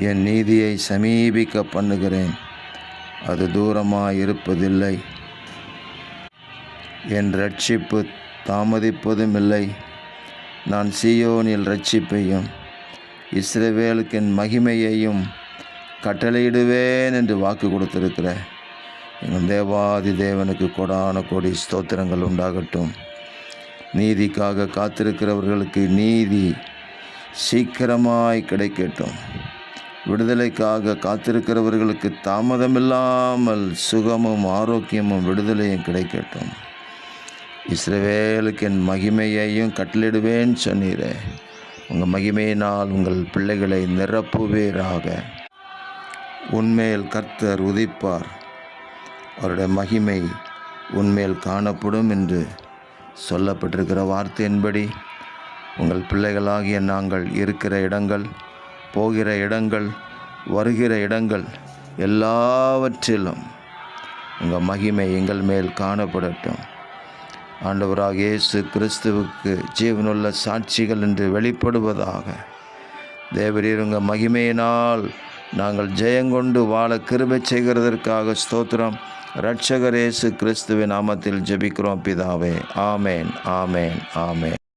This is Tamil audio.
என் நீதியை சமீபிக்க பண்ணுகிறேன், அது தூரமாய் இருப்பதில்லை. என் இரட்சிப்பு தாமதிப்பதும் இல்லை. நான் சீயோனில் இரட்சிப்பையும் இஸ்ரவேலுக்கு என் மகிமையையும் கட்டளையிடுவேன் என்று வாக்கு கொடுத்திருக்கிற எங்கள் தேவாதி தேவனுக்கு கொடான கோடி ஸ்தோத்திரங்கள் உண்டாகட்டும். நீதிக்காக காத்திருக்கிறவர்களுக்கு நீதி சீக்கிரமாய் கிடைக்கட்டும். விடுதலைக்காக காத்திருக்கிறவர்களுக்கு தாமதமில்லாமல் சுகமும் ஆரோக்கியமும் விடுதலையும் கிடைக்கட்டும். இஸ்ரவேலுக்கு என் மகிமையையும் கட்டளிடுவேன் சொன்னீரே, உங்கள் மகிமையினால் உங்கள் பிள்ளைகளை நிரப்புவீராக. உன்மேல் கர்த்தர் உதிப்பார், அவருடைய மகிமை உன்மேல் காணப்படும் என்று சொல்லப்பட்டிருக்கிற வார்த்தையின்படி உங்கள் பிள்ளைகளாகிய நாங்கள் இருக்கிற இடங்கள், போகிற இடங்கள், வருகிற இடங்கள் எல்லாவற்றிலும் உங்கள் மகிமை எங்கள் மேல் காணப்படட்டும். ஆண்டவராக இயேசு கிறிஸ்துவுக்கு ஜீவனுள்ள சாட்சிகள் என்று வெளிப்படுவதாக. தேவரீர் உங்கள் மகிமையினால் நாங்கள் ஜெயங்கொண்டு வாழ கிருபை செய்கிறதற்காக ஸ்தோத்திரம். இரட்சகர் இயேசு கிறிஸ்துவின் நாமத்தில் ஜெபிக்கிறோம் பிதாவே. ஆமேன், ஆமேன், ஆமேன்.